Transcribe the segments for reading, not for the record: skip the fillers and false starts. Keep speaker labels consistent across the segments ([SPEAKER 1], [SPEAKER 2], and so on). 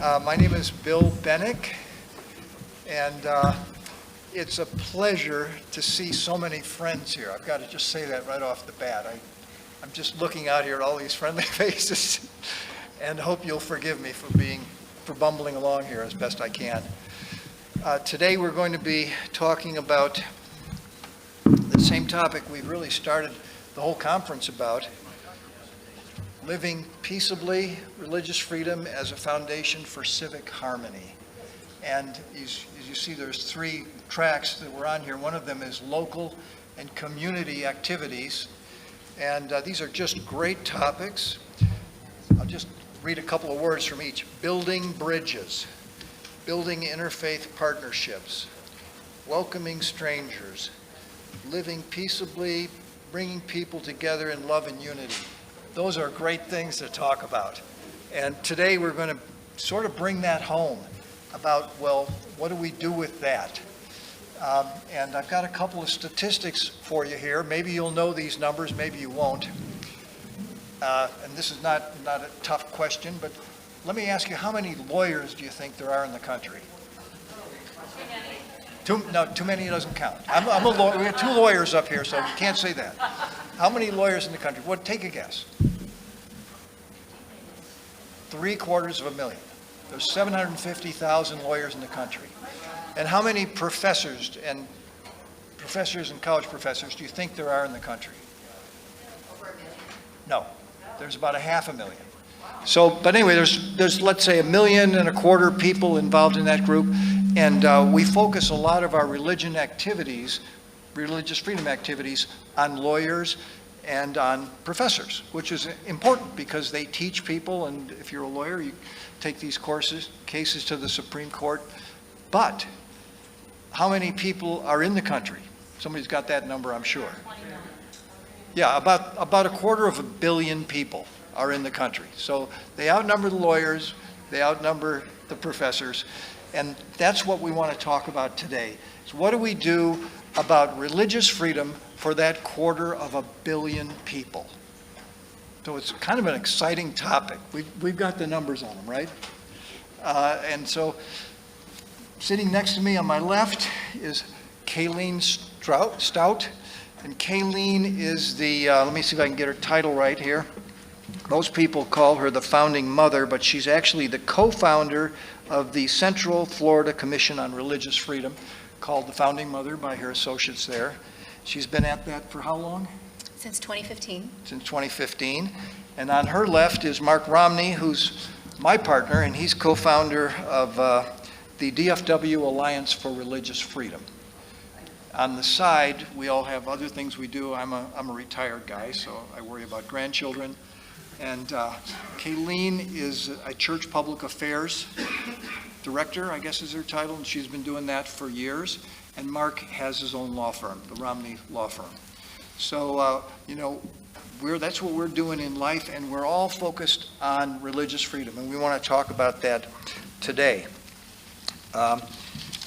[SPEAKER 1] My name is Bill Benac, and it's a pleasure to see so many friends here. I've got to just say that right off the bat. I'm just looking out here at all these friendly faces, and hope you'll forgive me for bumbling along here as best I can. Today we're going to be talking about the same topic we've really started the whole conference about: living peaceably, religious freedom as a foundation for civic harmony. And as you see, there's three tracks that were on here. One of them is local and community activities. And these are just great topics. I'll just read a couple of words from each. Building bridges, building interfaith partnerships, welcoming strangers, living peaceably, bringing people together in love and unity. Those are great things to talk about. And today we're going to sort of bring that home about, well, what do we do with that? And I've got a couple of statistics for you here. Maybe you'll know these numbers, maybe you won't. And this is not a tough question, but let me ask you, how many lawyers do you think there are in the country? Too many doesn't count. I'm a lawyer. We have two lawyers up here, so you can't say that. How many lawyers in the country? Well, take a guess. 750,000. There's 750,000 lawyers in the country. And how many professors and college professors do you think there are in the country?
[SPEAKER 2] Over 1 million?
[SPEAKER 1] No, there's about 500,000. So, but anyway, there's let's say 1.25 million people involved in that group, and we focus a lot of our religious freedom activities, on lawyers and on professors, which is important because they teach people, and if you're a lawyer, you take these cases to the Supreme Court. But how many people are in the country? Somebody's got that number, I'm sure. Yeah, about 250 million people are in the country. So they outnumber the lawyers, they outnumber the professors, and that's what we want to talk about today. So what do we do about religious freedom for that 250 million people? So it's kind of an exciting topic. We've got the numbers on them, right? And so sitting next to me on my left is Kayleen Stroud. And Kayleen is the, let me see if I can get her title right here. Most people call her the founding mother, but she's actually the co-founder of the Central Florida Commission on Religious Freedom, called the Founding Mother by her associates there. She's been at that for how long?
[SPEAKER 2] Since 2015.
[SPEAKER 1] Since 2015. And on her left is Mark Romney, who's my partner, and he's co-founder of the DFW Alliance for Religious Freedom. On the side, we all have other things we do. I'm a retired guy, so I worry about grandchildren. And Kayleen is a church public affairs director, I guess is her title, and she's been doing that for years. And Mark has his own law firm, the Romney Law Firm. So, that's what we're doing in life, and we're all focused on religious freedom, and we want to talk about that today. And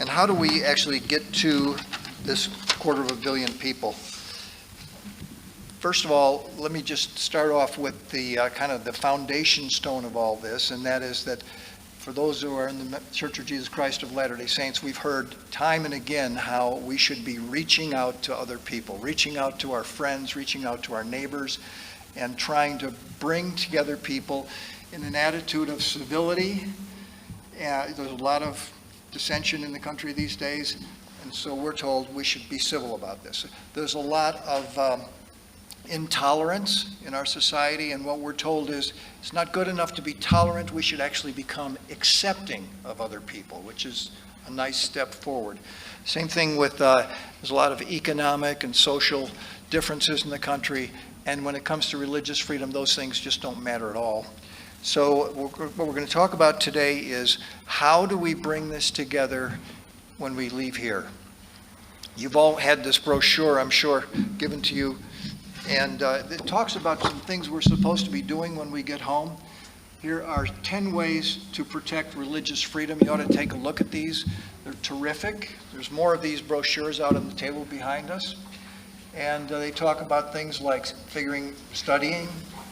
[SPEAKER 1] how do we actually get to this 250 million people? First of all, let me just start off with the kind of the foundation stone of all this, and that is that for those who are in the Church of Jesus Christ of Latter-day Saints, we've heard time and again how we should be reaching out to other people, reaching out to our friends, reaching out to our neighbors, and trying to bring together people in an attitude of civility. There's a lot of dissension in the country these days, and so we're told we should be civil about this. There's a lot of intolerance in our society, and what we're told is it's not good enough to be tolerant. We should actually become accepting of other people, which is a nice step forward. Same thing with there's a lot of economic and social differences in the country, and when it comes to religious freedom, those things just don't matter at all. So what we're going to talk about today is, how do we bring this together when we leave here? You've all had this brochure, I'm sure, given to you. And it talks about some things we're supposed to be doing when we get home. Here are 10 ways to protect religious freedom. You ought to take a look at these. They're terrific. There's more of these brochures out on the table behind us. And they talk about things like studying,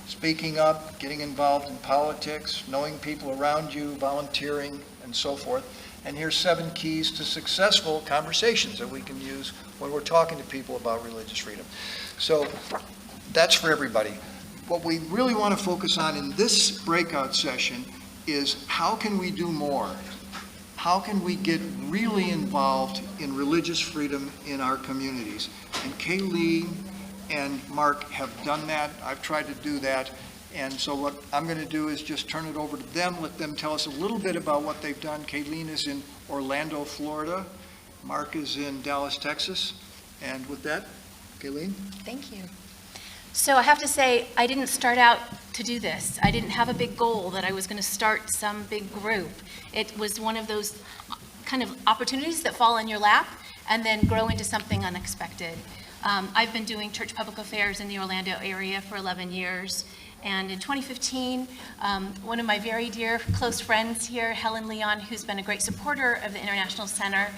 [SPEAKER 1] speaking up, getting involved in politics, knowing people around you, volunteering, and so forth. And here's 7 keys to successful conversations that we can use when we're talking to people about religious freedom. So that's for everybody. What we really want to focus on in this breakout session is how can we do more? How can we get really involved in religious freedom in our communities? And Kayleen and Mark have done that. I've tried to do that. And so what I'm going to do is just turn it over to them, let them tell us a little bit about what they've done. Kayleen is in Orlando, Florida. Mark is in Dallas, Texas. And with that, Kayleen?
[SPEAKER 2] Thank you. So I have to say, I didn't start out to do this. I didn't have a big goal that I was going to start some big group. It was one of those kind of opportunities that fall in your lap and then grow into something unexpected. I've been doing church public affairs in the Orlando area for 11 years. And in 2015, one of my very dear close friends here, Helen Leon, who's been a great supporter of the International Center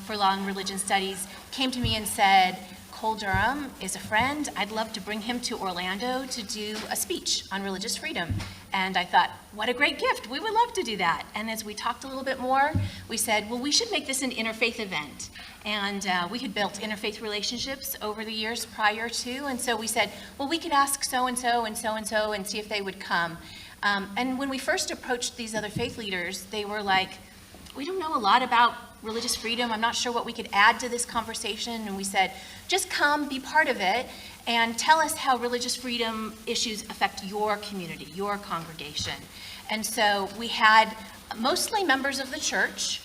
[SPEAKER 2] for Law and Religion Studies, came to me and said, Cole Durham is a friend. I'd love to bring him to Orlando to do a speech on religious freedom. And I thought, what a great gift. We would love to do that. And as we talked a little bit more, we said, well, we should make this an interfaith event. And we had built interfaith relationships over the years prior to. And so we said, well, we could ask so-and-so and so-and-so and see if they would come. And when we first approached these other faith leaders, they were like, we don't know a lot about religious freedom. I'm not sure what we could add to this conversation. And we said, just come, be part of it, and tell us how religious freedom issues affect your community, your congregation. And so we had mostly members of the church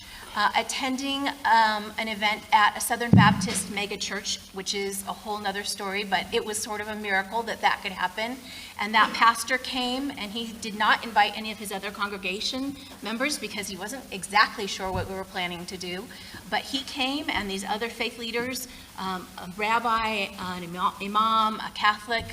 [SPEAKER 2] attending an event at a Southern Baptist mega church, which is a whole nother story, but it was sort of a miracle that that could happen. And that pastor came, and he did not invite any of his other congregation members because he wasn't exactly sure what we were planning to do. But he came, and these other faith leaders, a rabbi, an imam, a Catholic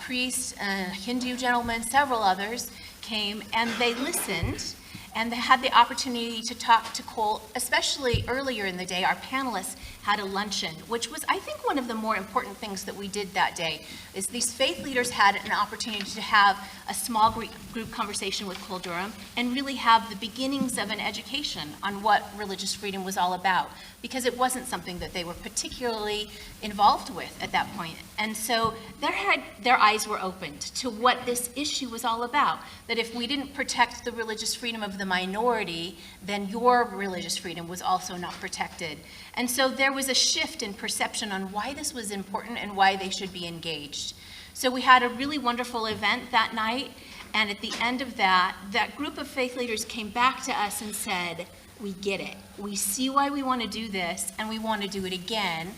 [SPEAKER 2] priest, a Hindu gentleman, several others came, and they listened. And they had the opportunity to talk to Cole, especially earlier in the day. Our panelists had a luncheon, which was, I think, one of the more important things that we did that day, is these faith leaders had an opportunity to have a small group conversation with Cole Durham and really have the beginnings of an education on what religious freedom was all about, because it wasn't something that they were particularly involved with at that point. And so their eyes were opened to what this issue was all about, that if we didn't protect the religious freedom of the minority, then your religious freedom was also not protected. And so there was a shift in perception on why this was important and why they should be engaged. So we had a really wonderful event that night, and at the end of that group of faith leaders came back to us and said, we get it. We see why we want to do this, and we want to do it again.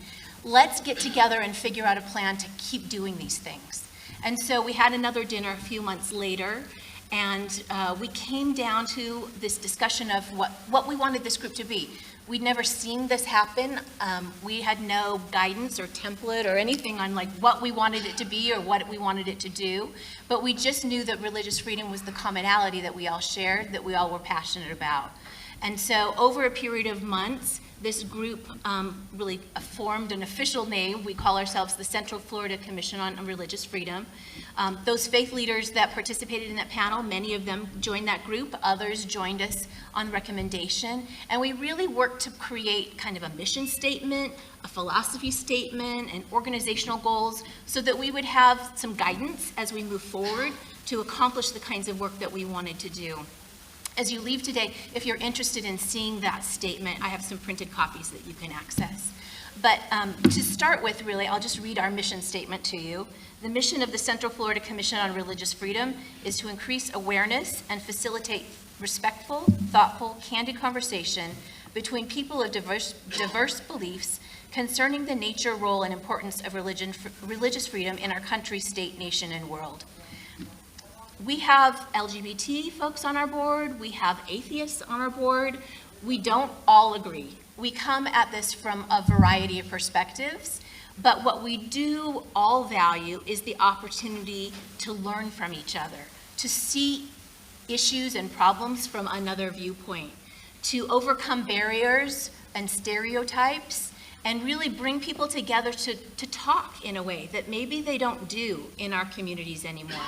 [SPEAKER 2] Let's get together and figure out a plan to keep doing these things. And so we had another dinner a few months later, and we came down to this discussion of what we wanted this group to be. We'd never seen this happen. We had no guidance or template or anything on like what we wanted it to be or what we wanted it to do, but we just knew that religious freedom was the commonality that we all shared, that we all were passionate about. And so over a period of months, this group really formed an official name. We call ourselves the Central Florida Commission on Religious Freedom. Those faith leaders that participated in that panel, many of them joined that group, others joined us on recommendation, and we really worked to create kind of a mission statement, a philosophy statement, and organizational goals so that we would have some guidance as we move forward to accomplish the kinds of work that we wanted to do. As you leave today, if you're interested in seeing that statement, I have some printed copies that you can access. But to start with, really, I'll just read our mission statement to you. The mission of the Central Florida Commission on Religious Freedom is to increase awareness and facilitate respectful, thoughtful, candid conversation between people of diverse beliefs concerning the nature, role, and importance of religious freedom in our country, state, nation, and world. We have LGBT folks on our board, we have atheists on our board. We don't all agree. We come at this from a variety of perspectives, but what we do all value is the opportunity to learn from each other, to see issues and problems from another viewpoint, to overcome barriers and stereotypes, and really bring people together to talk in a way that maybe they don't do in our communities anymore.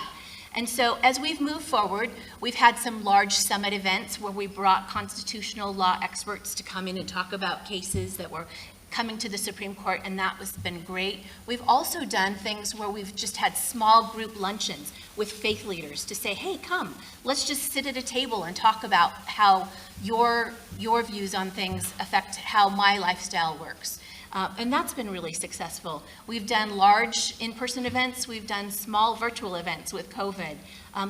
[SPEAKER 2] And so as we've moved forward, we've had some large summit events where we brought constitutional law experts to come in and talk about cases that were coming to the Supreme Court, and that has been great. We've also done things where we've just had small group luncheons with faith leaders to say, hey, come, let's just sit at a table and talk about how your views on things affect how my lifestyle works. And that's been really successful. We've done large in-person events. We've done small virtual events with COVID.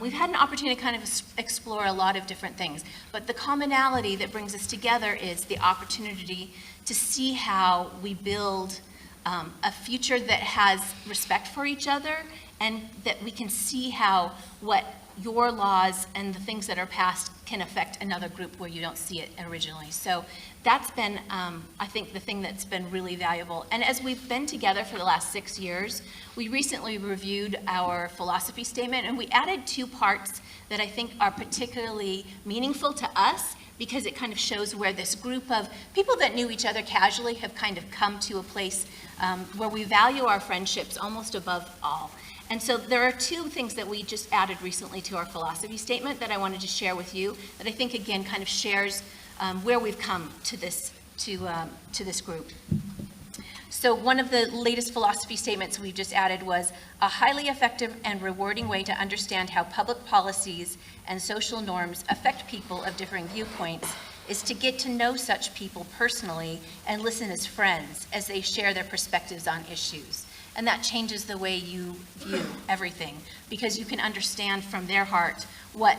[SPEAKER 2] We've had an opportunity to kind of explore a lot of different things. But the commonality that brings us together is the opportunity to see how we build a future that has respect for each other, and that we can see how what your laws and the things that are passed can affect another group where you don't see it originally. So that's been, I think, the thing that's been really valuable. And as we've been together for the last 6 years, we recently reviewed our philosophy statement, and we added 2 parts that I think are particularly meaningful to us, because it kind of shows where this group of people that knew each other casually have kind of come to a place where we value our friendships almost above all. And so there are 2 things that we just added recently to our philosophy statement that I wanted to share with you, that I think, again, kind of shares where we've come to this group. So one of the latest philosophy statements we just added was, a highly effective and rewarding way to understand how public policies and social norms affect people of differing viewpoints is to get to know such people personally and listen as friends as they share their perspectives on issues. And that changes the way you view everything, because you can understand from their heart what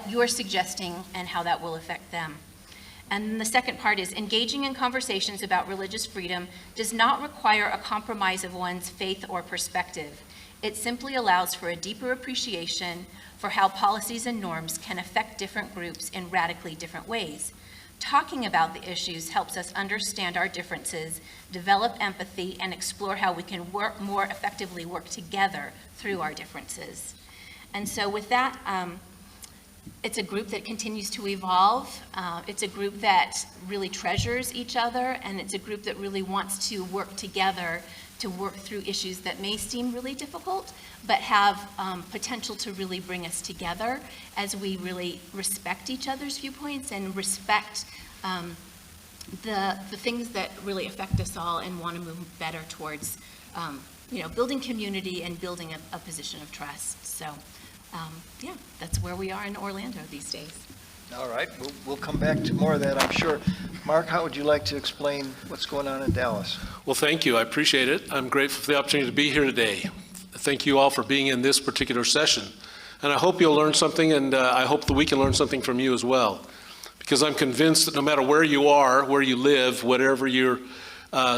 [SPEAKER 2] you're suggesting and how that will affect them. And the second part is, engaging in conversations about religious freedom does not require a compromise of one's faith or perspective. It simply allows for a deeper appreciation for how policies and norms can affect different groups in radically different ways. Talking about the issues helps us understand our differences, develop empathy, and explore how we can more effectively work together through our differences. And so with that, it's a group that continues to evolve. It's a group that really treasures each other, and it's a group that really wants to work together to work through issues that may seem really difficult, but have potential to really bring us together as we really respect each other's viewpoints and respect the things that really affect us all, and want to move better towards building community and building a position of trust. So yeah, that's where we are in Orlando these days.
[SPEAKER 1] All right, we'll come back to more of that, I'm sure. Mark, how would you like to explain what's going on in Dallas?
[SPEAKER 3] Well, thank you. I appreciate it. I'm grateful for the opportunity to be here today. Thank you all for being in this particular session. And I hope you'll learn something, and I hope that we can learn something from you as well. Because I'm convinced that no matter where you are, where you live, whatever your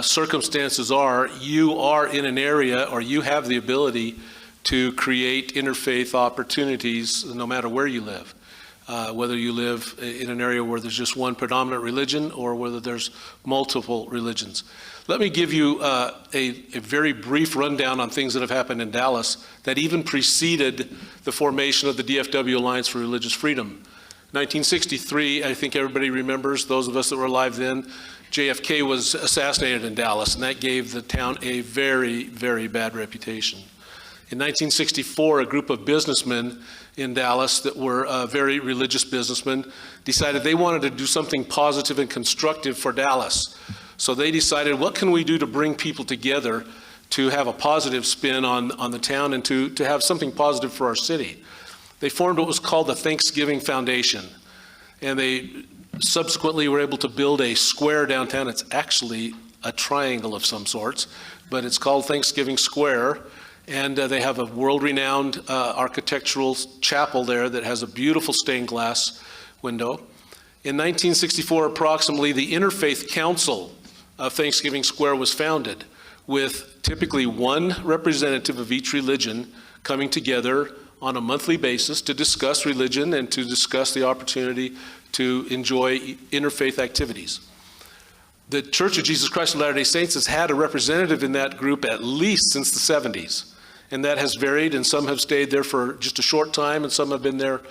[SPEAKER 3] circumstances are, you are in an area, or you have the ability to create interfaith opportunities no matter where you live. Whether you live in an area where there's just one predominant religion or whether there's multiple religions. Let me give you a very brief rundown on things that have happened in Dallas that even preceded the formation of the DFW Alliance for Religious Freedom. 1963, I think everybody remembers, those of us that were alive then, JFK was assassinated in Dallas, and that gave the town a very, very bad reputation. In 1964, a group of businessmen in Dallas that were very religious businessmen decided they wanted to do something positive and constructive for Dallas. So they decided, what can we do to bring people together to have a positive spin on the town and to have something positive for our city? They formed what was called the Thanksgiving Foundation. And they subsequently were able to build a square downtown. It's actually a triangle of some sorts, but it's called Thanksgiving Square. And they have a world-renowned architectural chapel there that has a beautiful stained glass window. In 1964, approximately, the Interfaith Council of Thanksgiving Square was founded, with typically one representative of each religion coming together on a monthly basis to discuss religion and to discuss the opportunity to enjoy interfaith activities. The Church of Jesus Christ of Latter-day Saints has had a representative in that group at least since the 70s. And that has varied, and some have stayed there for just a short time, and some have been there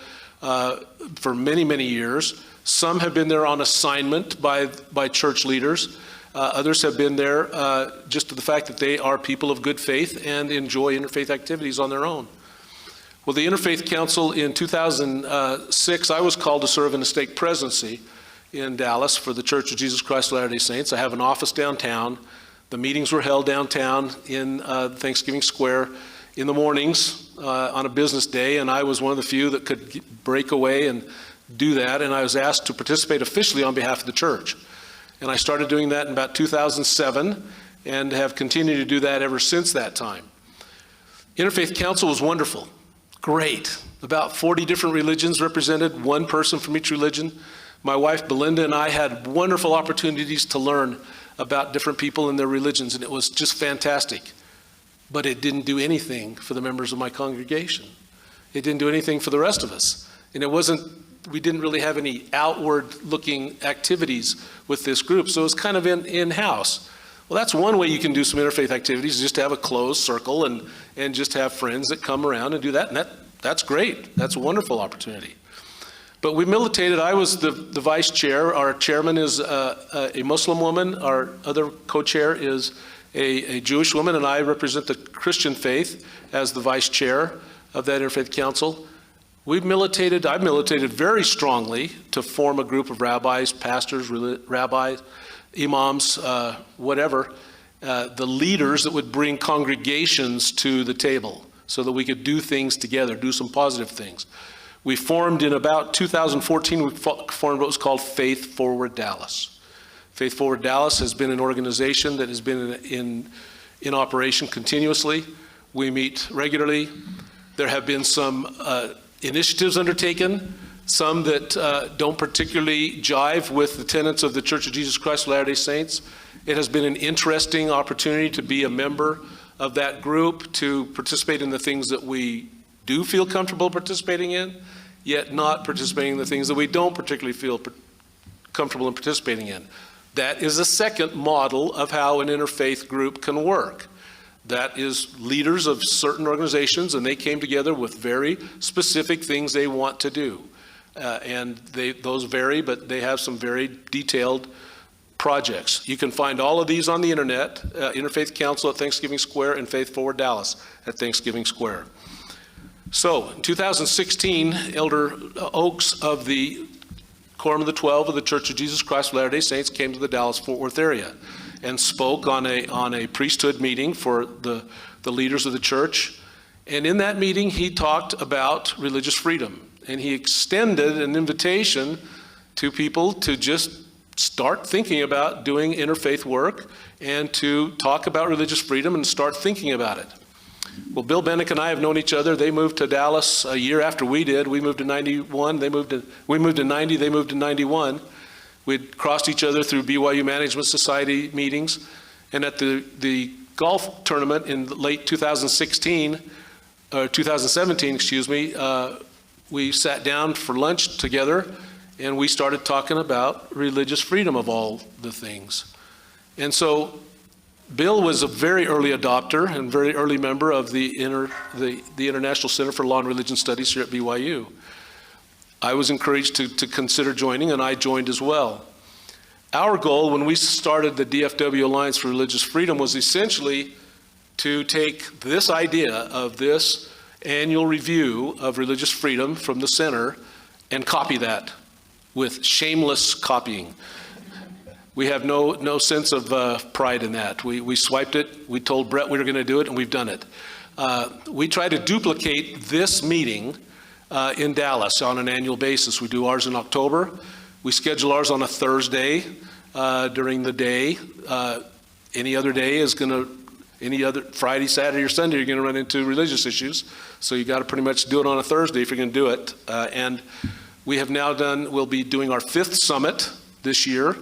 [SPEAKER 3] for many, many years. Some have been there on assignment by church leaders. Others have been there just to the fact that they are people of good faith and enjoy interfaith activities on their own. Well, the Interfaith Council in 2006, I was called to serve in the stake presidency in Dallas for the Church of Jesus Christ of Latter-day Saints. I have an office downtown. The meetings were held downtown in Thanksgiving Square in the mornings on a business day, and I was one of the few that could break away and do that, and I was asked to participate officially on behalf of the church. And I started doing that in about 2007 and have continued to do that ever since that time. Interfaith Council was wonderful. Great. About 40 different religions represented, one person from each religion. My wife Belinda and I had wonderful opportunities to learn about different people and their religions, and it was just fantastic. But it didn't do anything for the members of my congregation. It didn't do anything for the rest of us. And we didn't really have any outward-looking activities with this group, so it was kind of in-house. Well, that's one way you can do some interfaith activities, just to have a closed circle and just have friends that come around and do that, and that's great. That's a wonderful opportunity. But we militated. I was the vice chair. Our chairman is a Muslim woman. Our other co-chair is a Jewish woman, and I represent the Christian faith as the vice chair of that Interfaith Council. I militated very strongly to form a group of rabbis, pastors, rabbis, imams, whatever, the leaders that would bring congregations to the table so that we could do things together, do some positive things. We formed in about 2014, we formed what was called Faith Forward Dallas. Faith Forward Dallas has been an organization that has been in operation continuously. We meet regularly. There have been some initiatives undertaken, some that don't particularly jive with the tenets of the Church of Jesus Christ of Latter-day Saints. It has been an interesting opportunity to be a member of that group, to participate in the things that we do feel comfortable participating in, yet not participating in the things that we don't particularly feel comfortable in participating in. That is a second model of how an interfaith group can work. That is leaders of certain organizations, and they came together with very specific things they want to do. And those vary, but they have some very detailed projects. You can find all of these on the internet, Interfaith Council at Thanksgiving Square and Faith Forward Dallas at Thanksgiving Square. So in 2016, Elder Oaks of the Quorum of the 12 of the Church of Jesus Christ of Latter-day Saints came to the Dallas-Fort Worth area and spoke on a priesthood meeting for the leaders of the church. And in that meeting, he talked about religious freedom. And he extended an invitation to people to just start thinking about doing interfaith work and to talk about religious freedom and start thinking about it. Well, Bill Benac and I have known each other. They moved to Dallas a year after we did. We moved in 91. We moved in 90. They moved in 91. We'd crossed each other through BYU Management Society meetings. And at the golf tournament in late 2017, we sat down for lunch together and we started talking about religious freedom of all the things. And so Bill was a very early adopter and very early member of the International Center for Law and Religion Studies here at BYU. I was encouraged to consider joining, and I joined as well. Our goal when we started the DFW Alliance for Religious Freedom was essentially to take this idea of this annual review of religious freedom from the center and copy that with shameless copying. We have no sense of pride in that. We swiped it, we told Brett we were going to do it, and we've done it. We try to duplicate this meeting in Dallas on an annual basis. We do ours in October. We schedule ours on a Thursday during the day. Any other day is going to, any other Friday, Saturday, or Sunday, you're going to run into religious issues. So you got to pretty much do it on a Thursday if you're going to do it. And we have now we'll be doing our 5th summit this year.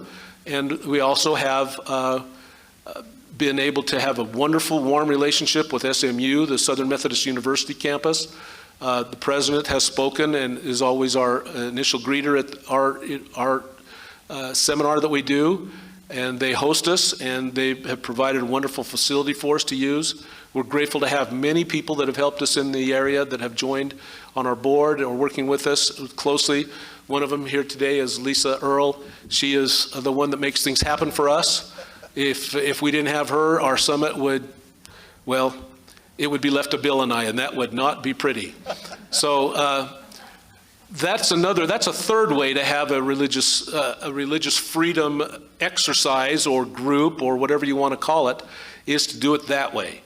[SPEAKER 3] And we also have been able to have a wonderful, warm relationship with SMU, the Southern Methodist University campus. The president has spoken and is always our initial greeter at our seminar that we do. And they host us, and they have provided a wonderful facility for us to use. We're grateful to have many people that have helped us in the area that have joined on our board or working with us closely. One of them here today is Lisa Earle. She is the one that makes things happen for us. If we didn't have her, our summit would, well, it would be left to Bill and I, and that would not be pretty. So that's a third way to have a religious freedom exercise or group or whatever you want to call it, is to do it that way.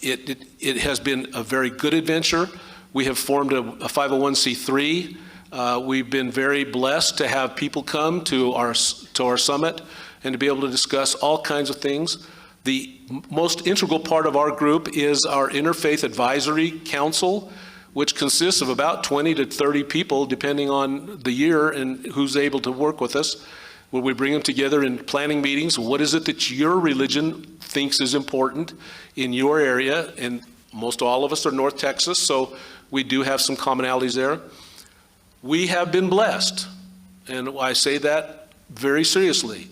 [SPEAKER 3] It has been a very good adventure. We have formed a 501c3. We've been very blessed to have people come to our summit and to be able to discuss all kinds of things. The most integral part of our group is our Interfaith Advisory Council, which consists of about 20 to 30 people, depending on the year and who's able to work with us, where we bring them together in planning meetings. What is it that your religion thinks is important in your area? And most all of us are North Texas, so we do have some commonalities there. We have been blessed, and I say that very seriously.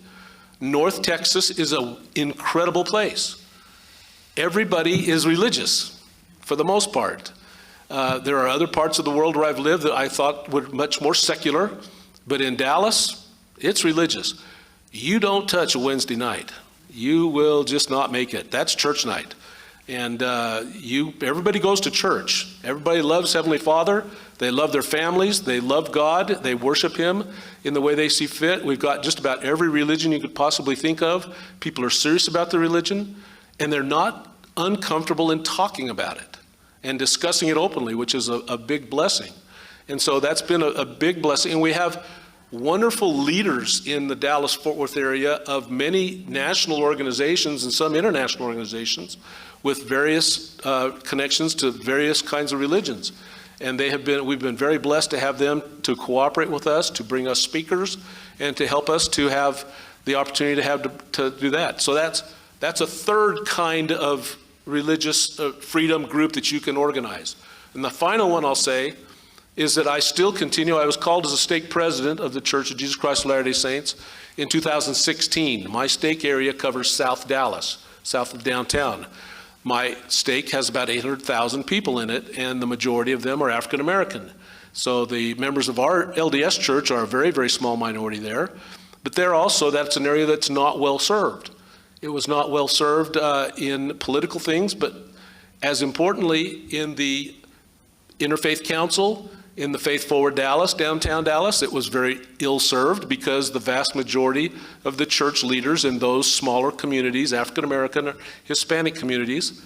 [SPEAKER 3] North Texas is an incredible place. Everybody is religious, for the most part. There are other parts of the world where I've lived that I thought were much more secular, but in Dallas, it's religious. You don't touch a Wednesday night. You will just not make it. That's church night. And everybody goes to church. Everybody loves Heavenly Father. They love their families. They love God. They worship Him in the way they see fit. We've got just about every religion you could possibly think of. People are serious about their religion, and they're not uncomfortable in talking about it and discussing it openly, which is a big blessing. And so that's been a big blessing. And we have wonderful leaders in the Dallas-Fort Worth area of many national organizations and some international organizations with various connections to various kinds of religions. And we've been very blessed to have them to cooperate with us, to bring us speakers, and to help us to have the opportunity to do that. So that's a third kind of religious freedom group that you can organize. And the final one I'll say is that I still continue. I was called as a stake president of the Church of Jesus Christ of Latter-day Saints in 2016. My stake area covers South Dallas, south of downtown. My stake has about 800,000 people in it, and the majority of them are African American. So the members of our LDS church are a very, very small minority there. But that's an area that's not well served. It was not well served in political things, but as importantly in the Interfaith Council, in the Faith Forward Dallas, downtown Dallas, it was very ill-served because the vast majority of the church leaders in those smaller communities, African American or Hispanic communities,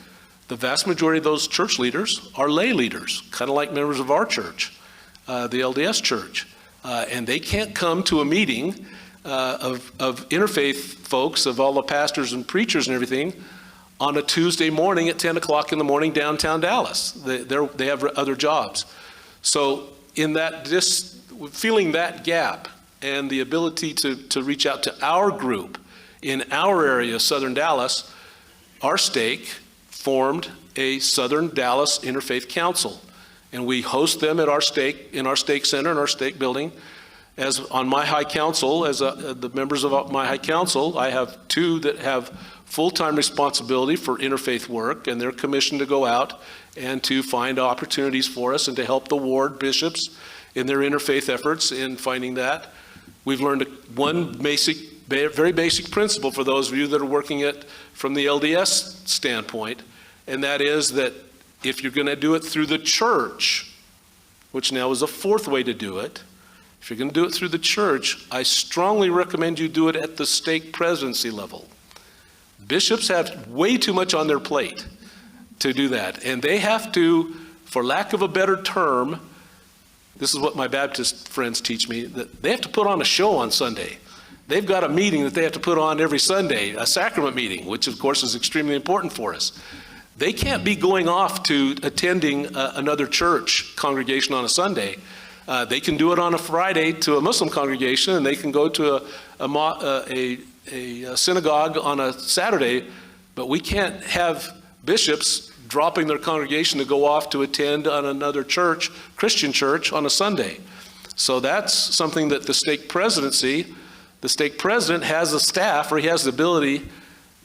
[SPEAKER 3] the vast majority of those church leaders are lay leaders, kind of like members of our church, the LDS church. And they can't come to a meeting of interfaith folks, of all the pastors and preachers and everything, on a Tuesday morning at 10 o'clock in the morning downtown Dallas. They have other jobs. So in that, just feeling that gap and the ability to reach out to our group in our area, Southern Dallas, our stake formed a Southern Dallas Interfaith Council. And we host them at our stake, in our stake center, in our stake building. As on my high council, as the members of my high council, I have two that have full-time responsibility for interfaith work, and they're commissioned to go out and to find opportunities for us and to help the ward bishops in their interfaith efforts in finding that. We've learned one very basic principle for those of you that are working it from the LDS standpoint, and that is that if you're going to do it through the church, which now is a fourth way to do it, if you're going to do it through the church, I strongly recommend you do it at the stake presidency level. Bishops have way too much on their plate to do that. And they have to, for lack of a better term, this is what my Baptist friends teach me, that they have to put on a show on Sunday. They've got a meeting that they have to put on every Sunday, a sacrament meeting, which of course is extremely important for us. They can't be going off to attending another church congregation on a Sunday. They can do it on a Friday to a Muslim congregation, and they can go to a synagogue on a Saturday, but we can't have bishops dropping their congregation to go off to attend on another church, Christian church, on a Sunday. So that's something that the stake presidency, the stake president has a staff, or he has the ability,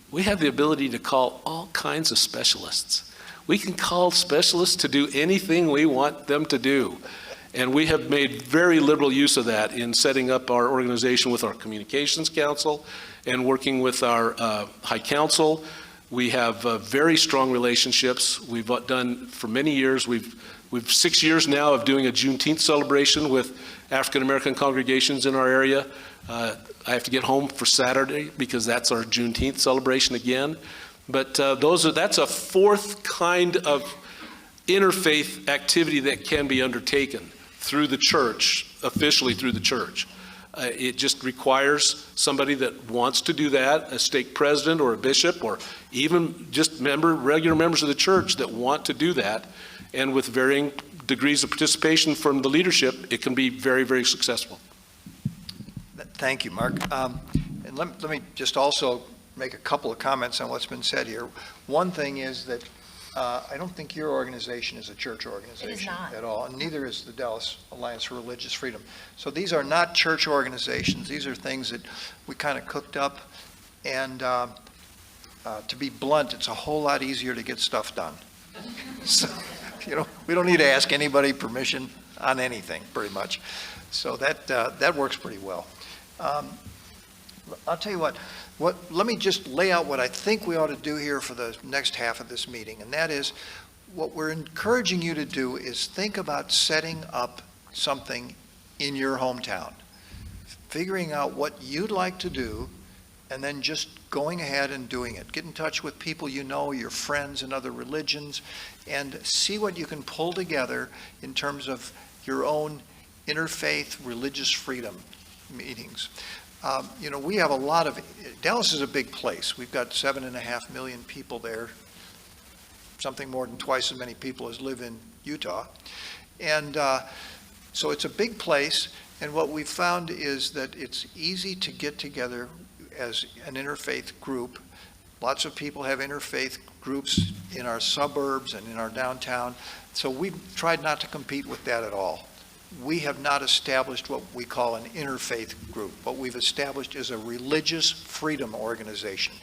[SPEAKER 3] we have the ability to call all kinds of specialists. We can call specialists to do anything we want them to do. And we have made very liberal use of that in setting up our organization with our Communications Council and working with our High Council. We have very strong relationships. We've done for many years. We've 6 years now of doing a Juneteenth celebration with African American congregations in our area. I have to get home for Saturday because that's our Juneteenth celebration again. But that's a fourth kind of interfaith activity that can be undertaken through the church, officially through the church. It just requires somebody that wants to do that, a stake president or a bishop, or even just regular members of the church that want to do that. And with varying degrees of participation from the leadership, it can be very, very successful.
[SPEAKER 1] Thank you, Mark. And let me just also make a couple of comments on what's been said here. One thing is that I don't think your organization is a church organization at all, and neither is the Dallas Alliance for Religious Freedom. So these are not church organizations. These are things that we kind of cooked up, and to be blunt, it's a whole lot easier to get stuff done. So, we don't need to ask anybody permission on anything, pretty much. So that works pretty well. I'll tell you what, let me just lay out what I think we ought to do here for the next half of this meeting, and that is what we're encouraging you to do is think about setting up something in your hometown, figuring out what you'd like to do, and then just going ahead and doing it. Get in touch with people you know, your friends in other religions, and see what you can pull together in terms of your own interfaith religious freedom meetings. We have a lot of, Dallas is a big place. We've got 7.5 million people there, something more than twice as many people as live in Utah. And so it's a big place, and what we've found is that it's easy to get together as an interfaith group. Lots of people have interfaith groups in our suburbs and in our downtown, so we've tried not to compete with that at all. We have not established what we call an interfaith group. What we've established is a religious freedom organization.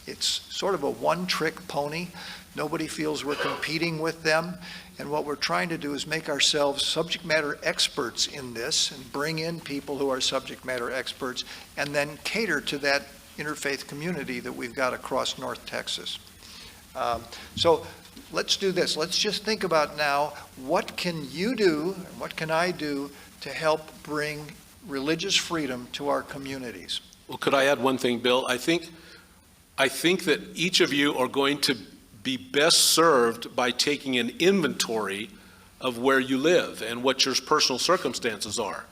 [SPEAKER 1] It's sort of a one-trick pony. Nobody feels we're competing with them. And what we're trying to do is make ourselves subject matter experts in this and bring in people who are subject matter experts and then cater to that interfaith community that we've got across North Texas. So let's do this. Let's just think about now, what can you do and what can I do to help bring religious freedom to our communities?
[SPEAKER 3] Well, could I add one thing, Bill? I think that each of you are going to be best served by taking an inventory of where you live and what your personal circumstances are.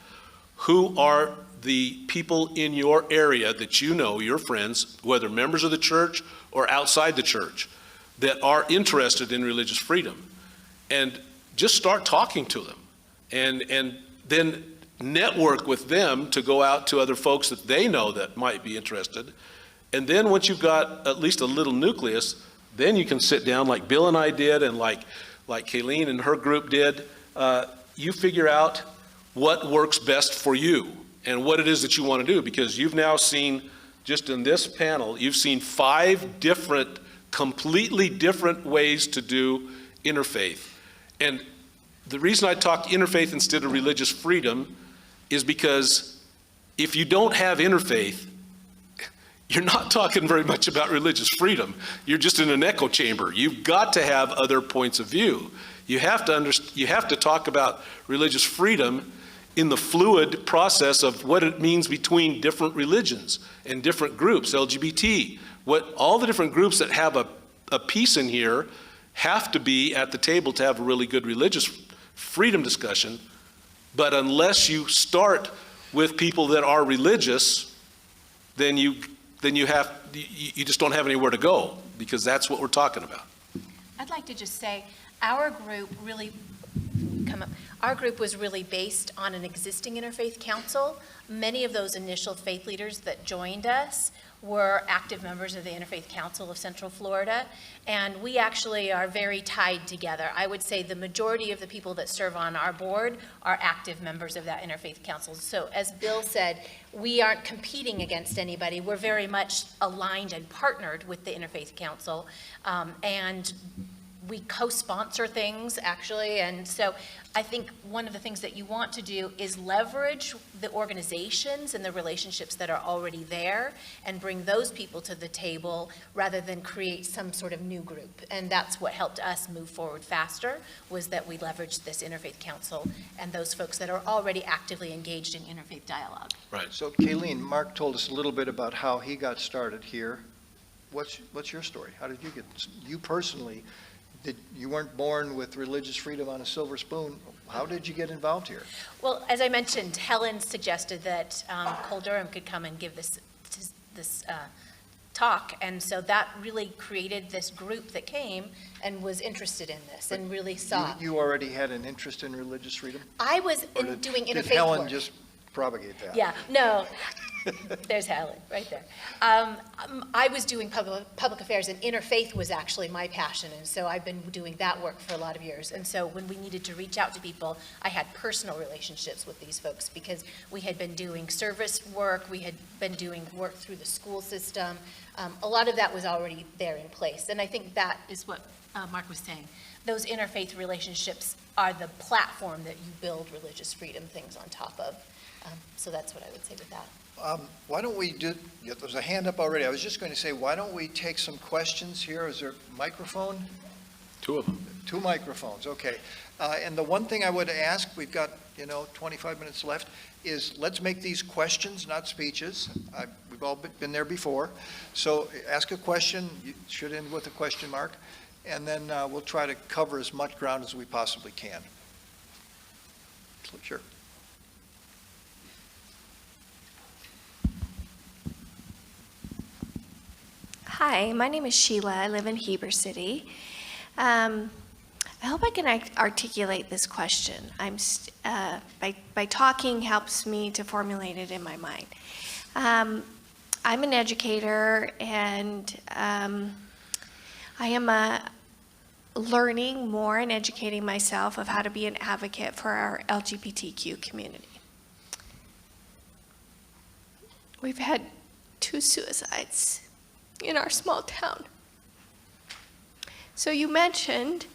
[SPEAKER 3] Who are the people in your area that you know, your friends, whether members of the church or outside the church, that are interested in religious freedom? And just start talking to them and then network with them to go out to other folks that they know that might be interested. And then once you've got at least a little nucleus, then you can sit down like Bill and I did and like Kayleen and her group did. You figure out what works best for you and what it is that you want to do, because you've now seen, just in this panel, you've seen 5 different, completely different ways to do interfaith. And the reason I talk interfaith instead of religious freedom is because if you don't have interfaith, you're not talking very much about religious freedom. You're just in an echo chamber. You've got to have other points of view. You have to talk about religious freedom in the fluid process of what it means between different religions and different groups, LGBT, what all the different groups that have a piece in here have to be at the table to have a really good religious freedom discussion. But unless you start with people that are religious, then you just don't have anywhere to go, because that's what we're talking about.
[SPEAKER 2] I'd like to just say our group was really based on an existing interfaith council. Many of those initial faith leaders that joined us were active members of the Interfaith Council of Central Florida, and we actually are very tied together. I would say the majority of the people that serve on our board are active members of that Interfaith Council. So as Bill said, we aren't competing against anybody. We're very much aligned and partnered with the Interfaith Council, and we co-sponsor things, actually, and so I think one of the things that you want to do is leverage the organizations and the relationships that are already there and bring those people to the table rather than create some sort of new group. And that's what helped us move forward faster, was that we leveraged this Interfaith Council and those folks that are already actively engaged in interfaith dialogue.
[SPEAKER 3] Right.
[SPEAKER 1] So Kayleen, Mark told us a little bit about how he got started here. What's your story? How did you personally, you weren't born with religious freedom on a silver spoon. How did you get involved here?
[SPEAKER 2] Well, as I mentioned, Helen suggested that Cole Durham could come and give this talk, and so that really created this group that came and was interested in this and really saw.
[SPEAKER 1] You already had an interest in religious freedom?
[SPEAKER 2] I was doing interfaith work.
[SPEAKER 1] Did Helen just propagate that?
[SPEAKER 2] Yeah, no. There's Helen, right there. I was doing public affairs, and interfaith was actually my passion, and so I've been doing that work for a lot of years. And so when we needed to reach out to people, I had personal relationships with these folks because we had been doing service work, we had been doing work through the school system. A lot of that was already there in place, and I think that is what Mark was saying. Those interfaith relationships are the platform that you build religious freedom things on top of. So that's what I would say with that.
[SPEAKER 1] Why don't we there's a hand up already. I was just going to say, why don't we take some questions here? Is there a microphone?
[SPEAKER 3] Two of them.
[SPEAKER 1] Two microphones, okay. And the one thing I would ask, we've got, 25 minutes left, is let's make these questions, not speeches. We've all been there before. So ask a question. You should end with a question mark. And then we'll try to cover as much ground as we possibly can. Sure.
[SPEAKER 4] Hi, my name is Sheila. I live in Heber City. I hope I can articulate this question. By talking helps me to formulate it in my mind. I'm an educator, and I am learning more and educating myself of how to be an advocate for our LGBTQ community. We've had 2 suicides in our small town. So you mentioned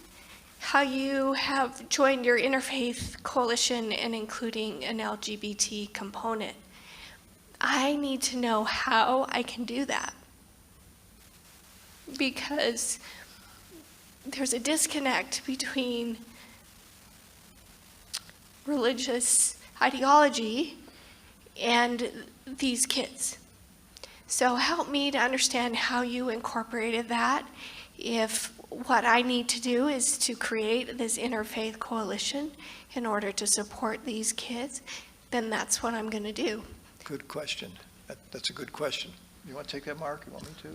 [SPEAKER 4] how you have joined your interfaith coalition and including an LGBT component. I need to know how I can do that, because there's a disconnect between religious ideology and these kids. So help me to understand how you incorporated that. If what I need to do is to create this interfaith coalition in order to support these kids, then that's what I'm going to do.
[SPEAKER 1] Good question. That's a good question. You want to take that, Mark? You want me to?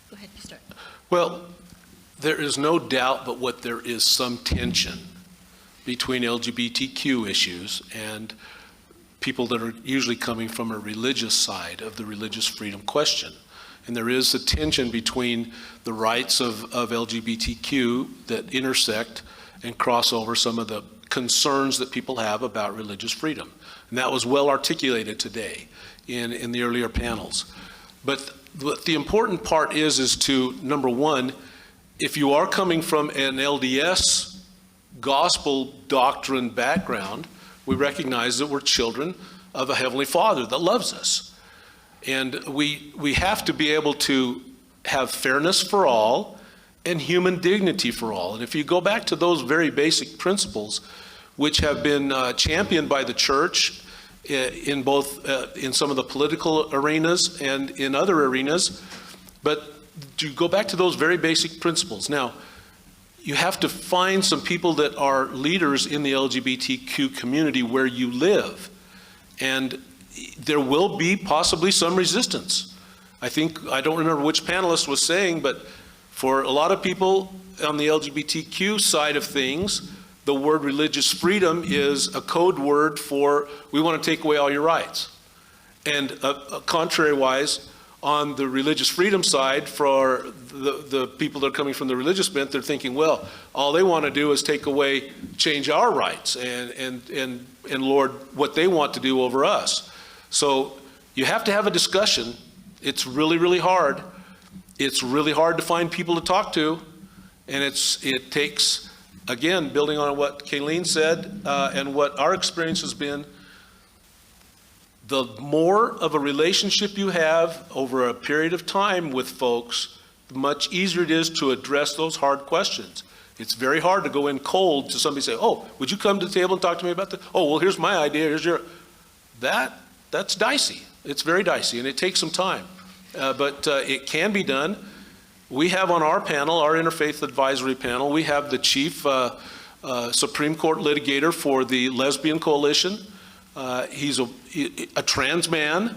[SPEAKER 2] Go ahead, you start.
[SPEAKER 3] Well, there is no doubt but what there is some tension between LGBTQ issues and people that are usually coming from a religious side of the religious freedom question. And there is a tension between the rights of LGBTQ that intersect and cross over some of the concerns that people have about religious freedom. And that was well articulated today in the earlier panels. But the important part is to, number one, if you are coming from an LDS gospel doctrine background, we recognize that we're children of a Heavenly Father that loves us. And we have to be able to have fairness for all and human dignity for all. And if you go back to those very basic principles, which have been championed by the church in both in some of the political arenas and in other arenas, but to go back to those very basic principles. Now, you have to find some people that are leaders in the LGBTQ community where you live. And there will be possibly some resistance. I don't remember which panelist was saying, but for a lot of people on the LGBTQ side of things, the word religious freedom is a code word for, we want to take away all your rights. And contrary-wise, on the religious freedom side, for the people that are coming from the religious bent, they're thinking, well, all they want to do is change our rights and lord what they want to do over us. So you have to have a discussion. It's really, really hard. It's really hard to find people to talk to. And it takes, again, building on what Kayleen said and what our experience has been, the more of a relationship you have over a period of time with folks, the much easier it is to address those hard questions. It's very hard to go in cold to somebody and say, oh, would you come to the table and talk to me about that? Oh, well, here's my idea, here's your, that's dicey. It's very dicey, and it takes some time. But it can be done. We have on our panel, our Interfaith Advisory Panel, we have the chief Supreme Court litigator for the Lesbian Coalition. He's a trans man.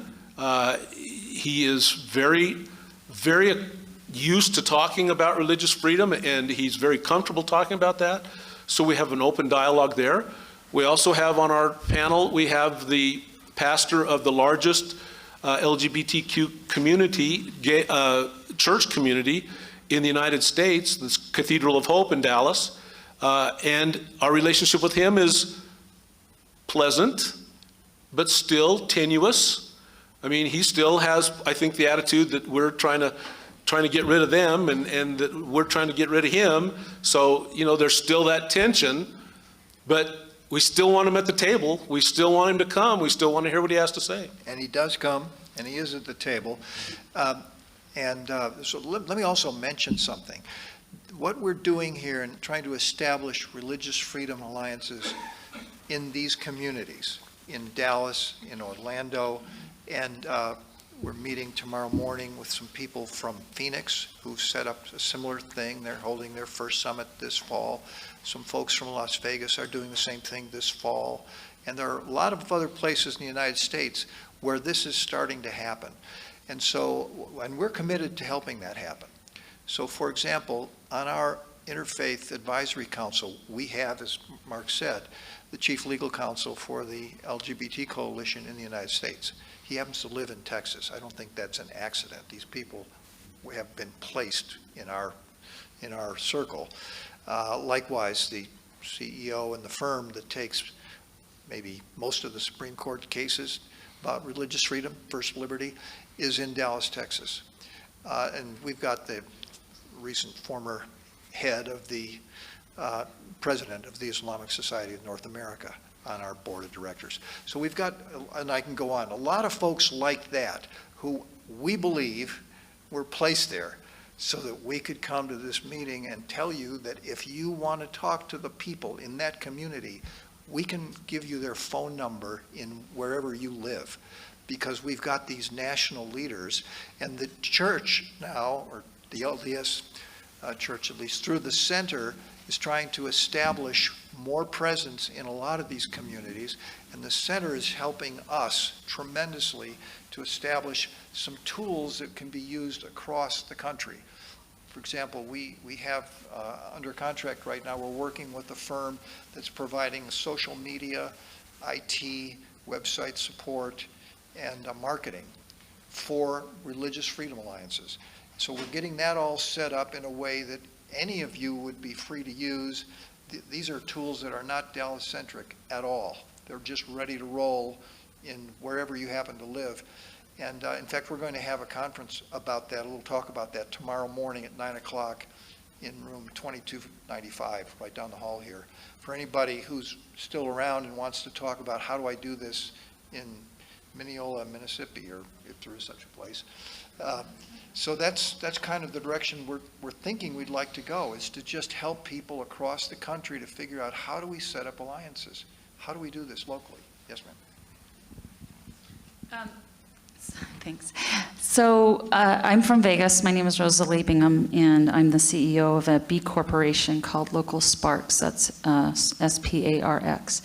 [SPEAKER 3] He is very, very used to talking about religious freedom, and he's very comfortable talking about that. So we have an open dialogue there. We also have on our panel, we have the pastor of the largest LGBTQ community, church community in the United States, this Cathedral of Hope in Dallas. And our relationship with him is pleasant, but still tenuous. I mean, he still has, I think, the attitude that we're trying to get rid of them and that we're trying to get rid of him. So, you know, there's still that tension, but we still want him at the table. We still want him to come. We still want to hear what he has to say.
[SPEAKER 1] And he does come, and he is at the table. So let me also mention something. What we're doing here in trying to establish religious freedom alliances in these communities, in Dallas, in Orlando, and we're meeting tomorrow morning with some people from Phoenix who've set up a similar thing. They're holding their first summit this fall. Some folks from Las Vegas are doing the same thing this fall. And there are a lot of other places in the United States where this is starting to happen. And so, and we're committed to helping that happen. So for example, on our Interfaith Advisory Council, we have, as Mark said, the chief legal counsel for the LGBT coalition in the United States. He happens to live in Texas. I don't think that's an accident. These people have been placed in our circle. Likewise, the CEO and the firm that takes maybe most of the Supreme Court cases about religious freedom, First Liberty, is in Dallas, Texas. And we've got the recent former head of the president of the Islamic Society of North America on our board of directors. So we've got, and I can go on, a lot of folks like that who we believe were placed there so that we could come to this meeting and tell you that if you want to talk to the people in that community, we can give you their phone number in wherever you live, because we've got these national leaders, and the church now, or the LDS church at least, through the center, is trying to establish more presence in a lot of these communities, and the center is helping us tremendously to establish some tools that can be used across the country. For example, we have under contract right now, we're working with a firm that's providing social media, IT, website support, and marketing for religious freedom alliances. So we're getting that all set up in a way that any of you would be free to use. These are tools that are not Dallas-centric at all. They're just ready to roll in wherever you happen to live. And in fact, we're going to have a conference about that, a little talk about that tomorrow morning at 9 o'clock in room 2295, right down the hall here. For anybody who's still around and wants to talk about how do I do this in Mineola, Mississippi, or if there is such a place. So that's kind of the direction we're thinking we'd like to go, is to just help people across the country to figure out how do we set up alliances? How do we do this locally? Yes, ma'am.
[SPEAKER 5] Thanks. So I'm from Vegas. My name is Rosalie Bingham, and I'm the CEO of a B corporation called Local Sparks. That's SPARX.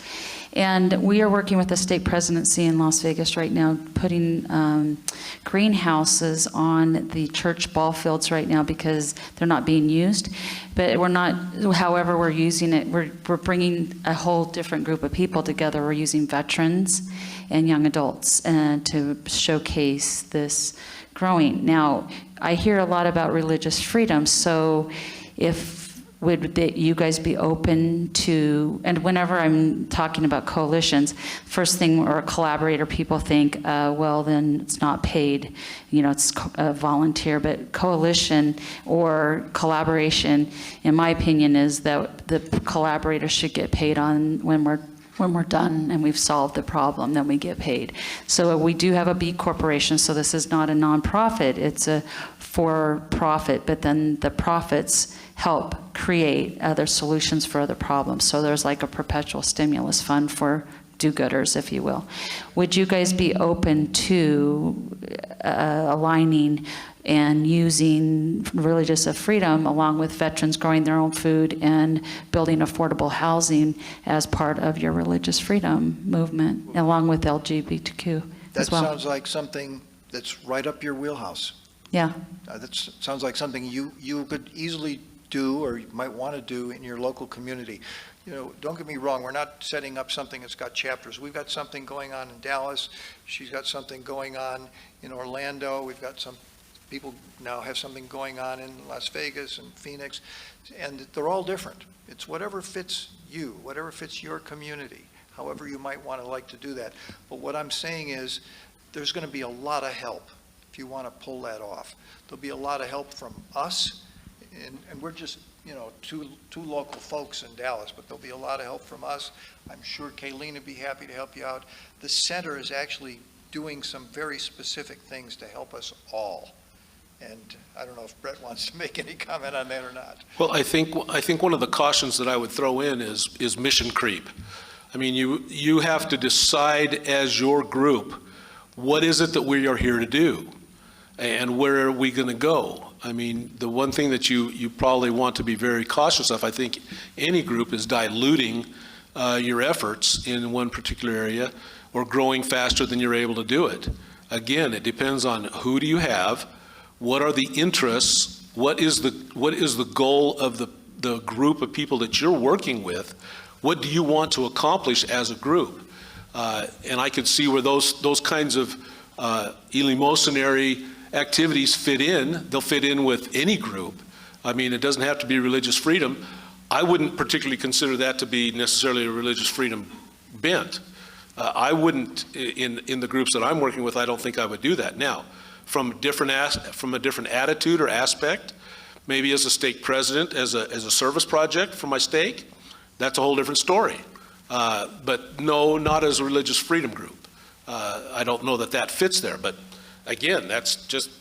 [SPEAKER 5] And we are working with the state presidency in Las Vegas right now, putting greenhouses on the church ball fields right now because they're not being used. But we're not, however, we're using it, we're bringing a whole different group of people together. We're using veterans and young adults to showcase this growing. Now, I hear a lot about religious freedom, so if would you guys be open to, and whenever I'm talking about coalitions, first thing, or a collaborator, people think, well, then it's not paid, it's a volunteer, but coalition or collaboration, in my opinion, is that the collaborator should get paid on when we're done and we've solved the problem, then we get paid. So we do have a B corporation, so this is not a nonprofit, it's a for-profit, but then the profits help create other solutions for other problems. So there's like a perpetual stimulus fund for do-gooders, if you will. Would you guys be open to aligning and using religious freedom along with veterans growing their own food and building affordable housing as part of your religious freedom movement, along with LGBTQ
[SPEAKER 1] That
[SPEAKER 5] as well?
[SPEAKER 1] sounds like something that's right up your wheelhouse.
[SPEAKER 5] Yeah.
[SPEAKER 1] That sounds like something you could easily do, or you might want to do in your local community. Don't get me wrong, we're not setting up something that's got chapters. We've got something going on in Dallas. She's got something going on in Orlando. We've got some people now have something going on in Las Vegas and Phoenix, and they're all different. It's whatever fits you, whatever fits your community, however you might want to like to do that. But what I'm saying is there's going to be a lot of help if you want to pull that off. There'll be a lot of help from us, and we're just, two local folks in Dallas, but there'll be a lot of help from us. I'm sure Kayleen would be happy to help you out. The center is actually doing some very specific things to help us all. And I don't know if Brett wants to make any comment on that or not.
[SPEAKER 3] Well, I think one of the cautions that I would throw in is mission creep. I mean, you have to decide as your group, what is it that we are here to do? And where are we going to go? I mean, the one thing that you probably want to be very cautious of, I think any group, is diluting your efforts in one particular area or growing faster than you're able to do it. Again, it depends on who do you have, what are the interests, what is the goal of the group of people that you're working with, what do you want to accomplish as a group? And I could see where those kinds of eleemosynary activities fit in. They'll fit in with any group. I mean, it doesn't have to be religious freedom. I wouldn't particularly consider that to be necessarily a religious freedom bent. I wouldn't, in the groups that I'm working with, I don't think I would do that. Now, from a different attitude or aspect, maybe as a stake president, as a service project for my stake, that's a whole different story. But no, not as a religious freedom group. I don't know that fits there, but again, that's just,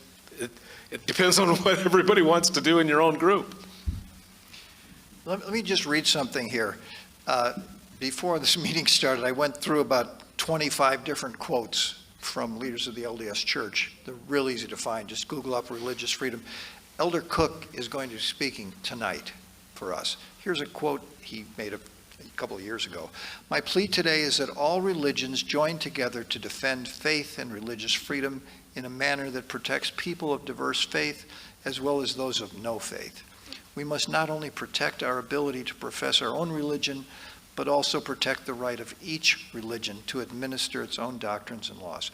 [SPEAKER 3] it depends on what everybody wants to do in your own group.
[SPEAKER 1] Let me just read something here. Before this meeting started, I went through about 25 different quotes from leaders of the LDS Church. They're real easy to find. Just Google up religious freedom. Elder Cook is going to be speaking tonight for us. Here's a quote he made a couple of years ago. My plea today is that all religions join together to defend faith and religious freedom in a manner that protects people of diverse faith as well as those of no faith. We must not only protect our ability to profess our own religion, but also protect the right of each religion to administer its own doctrines and laws.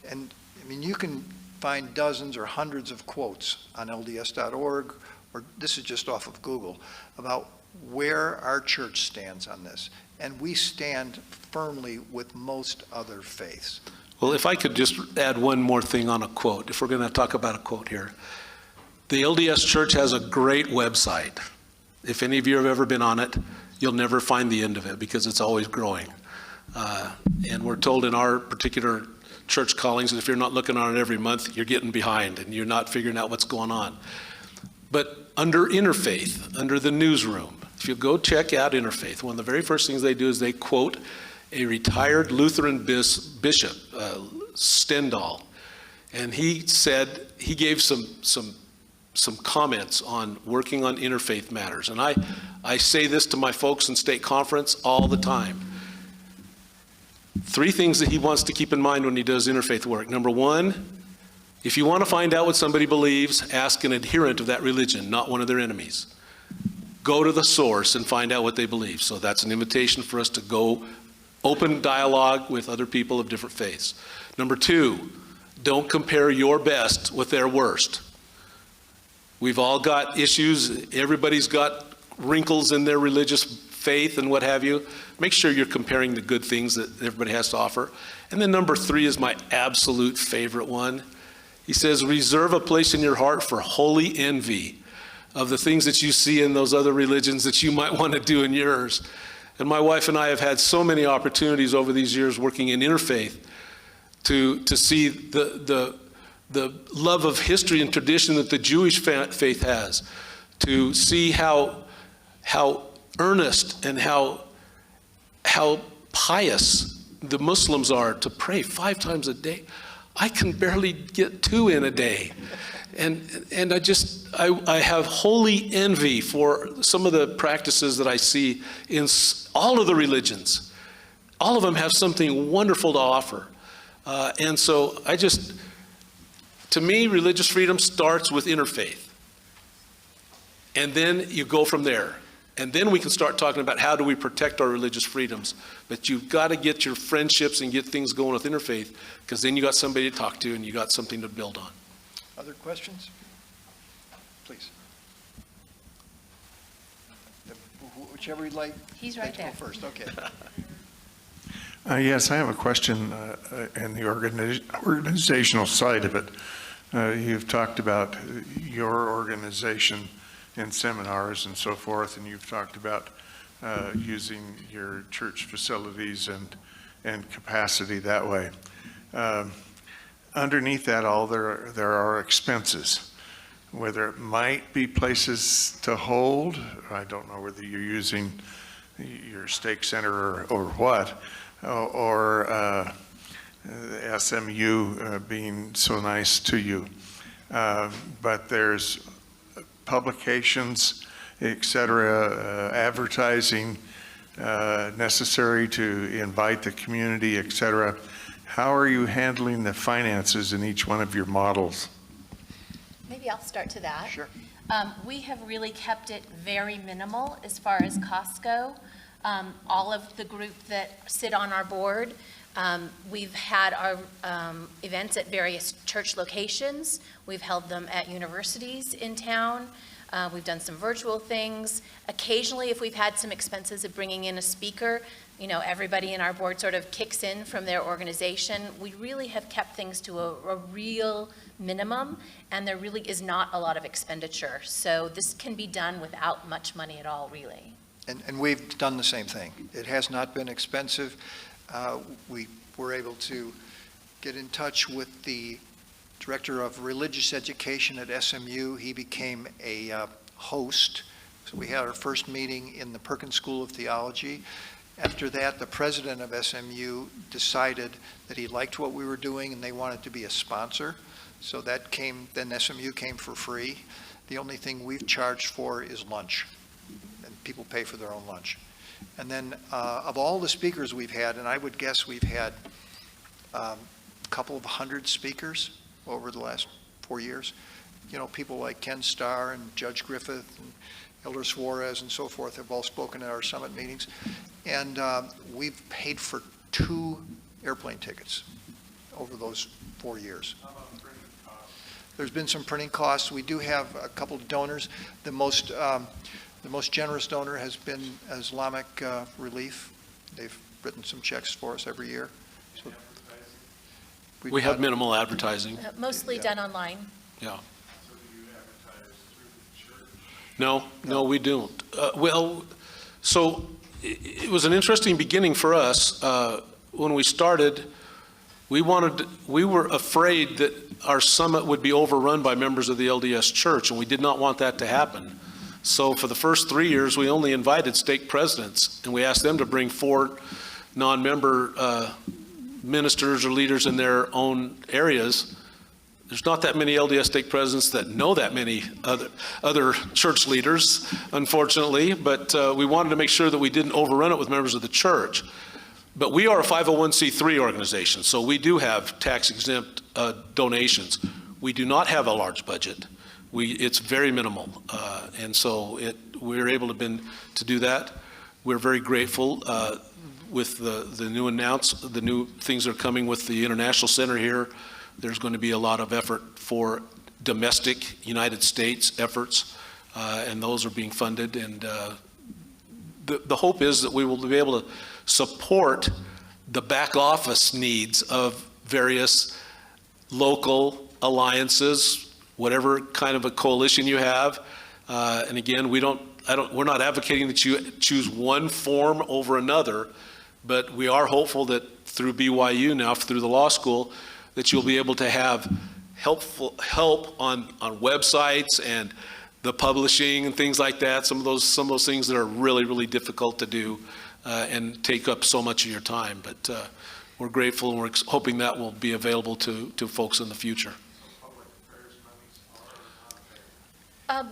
[SPEAKER 1] And I mean, you can find dozens or hundreds of quotes on LDS.org, or this is just off of Google, about where our church stands on this. And we stand firmly with most other faiths.
[SPEAKER 3] Well, if I could just add one more thing on a quote, if we're going to talk about a quote here. The LDS Church has a great website. If any of you have ever been on it, you'll never find the end of it because it's always growing. And we're told in our particular church callings that if you're not looking on it every month, you're getting behind and you're not figuring out what's going on. But under Interfaith, under the newsroom, if you go check out Interfaith, one of the very first things they do is they quote a retired Lutheran bishop, Stendhal. And he said, he gave some comments on working on interfaith matters. And I say this to my folks in state conference all the time. 3 things that he wants to keep in mind when he does interfaith work. Number 1, if you want to find out what somebody believes, ask an adherent of that religion, not one of their enemies. Go to the source and find out what they believe. So that's an invitation for us to go open dialogue with other people of different faiths. Number 2, don't compare your best with their worst. We've all got issues. Everybody's got wrinkles in their religious faith and what have you. Make sure you're comparing the good things that everybody has to offer. And then number 3 is my absolute favorite one. He says, reserve a place in your heart for holy envy of the things that you see in those other religions that you might want to do in yours. And my wife and I have had so many opportunities over these years working in interfaith to see the love of history and tradition that the Jewish faith has, to see how earnest and how pious the Muslims are to pray 5 times a day. I can barely get 2 in a day. And I have holy envy for some of the practices that I see in all of the religions. All of them have something wonderful to offer. And so to me, religious freedom starts with interfaith. And then you go from there. And then we can start talking about how do we protect our religious freedoms. But you've got to get your friendships and get things going with interfaith, because then you got somebody to talk to and you got something to build on.
[SPEAKER 1] Other questions? Please. Whichever you'd like.
[SPEAKER 2] He's right there.
[SPEAKER 1] First, okay.
[SPEAKER 6] Yes, I have a question in the organizational side of it. You've talked about your organization in seminars and so forth, and you've talked about using your church facilities and capacity that way. Underneath that all, there are expenses, whether it might be places to hold. I don't know whether you're using your stake center or what, or SMU being so nice to you. But there's publications, et cetera, advertising necessary to invite the community, et cetera. How are you handling the finances in each one of your models?
[SPEAKER 2] Maybe I'll start to that.
[SPEAKER 1] Sure.
[SPEAKER 2] We have really kept it very minimal as far as costs go. All of the group that sit on our board, we've had our events at various church locations. We've held them at universities in town. We've done some virtual things. Occasionally, if we've had some expenses of bringing in a speaker, everybody in our board sort of kicks in from their organization. We really have kept things to a real minimum, and there really is not a lot of expenditure. So this can be done without much money at all, really.
[SPEAKER 1] And we've done the same thing. It has not been expensive. We were able to get in touch with the director of religious education at SMU. He became a host. So we had our first meeting in the Perkins School of Theology. After that, the president of SMU decided that he liked what we were doing and they wanted to be a sponsor. So that came, then SMU came for free. The only thing we've charged for is lunch. And people pay for their own lunch. And then of all the speakers we've had, and I would guess we've had a couple of 100 speakers over the last 4 years. People like Ken Starr and Judge Griffith and Elder Suarez and so forth have all spoken at our summit meetings. And we've paid for 2 airplane tickets over those 4 years. How about printing costs? There's been some printing costs. We do have a couple of donors. The most generous donor has been Islamic Relief. They've written some checks for us every year. So
[SPEAKER 3] we have minimal advertising.
[SPEAKER 2] Mostly done online.
[SPEAKER 3] Yeah.
[SPEAKER 6] So do you advertise through the church?
[SPEAKER 3] No, we don't. So it was an interesting beginning for us. When we started, we were afraid that our summit would be overrun by members of the LDS Church, and we did not want that to happen. So for the first 3 years, we only invited stake presidents, and we asked them to bring 4 non-member ministers or leaders in their own areas. There's not that many LDS stake presidents that know that many other church leaders, unfortunately, but we wanted to make sure that we didn't overrun it with members of the church. But we are a 501c3 organization, so we do have tax-exempt donations. We do not have a large budget. It's very minimal, and so we're able to do that. We're very grateful with the new things that are coming with the International Center here. There's going to be a lot of effort for domestic United States efforts. and those are being funded. And the hope is that we will be able to support the back office needs of various local alliances, whatever kind of a coalition you have. And again, we're not advocating that you choose one form over another, but we are hopeful that through BYU now, through the law school, that you'll be able to have help on websites and the publishing and things like that. Some of those things that are really, really difficult to do and take up so much of your time. But we're grateful, and we're hoping that will be available to folks in the future.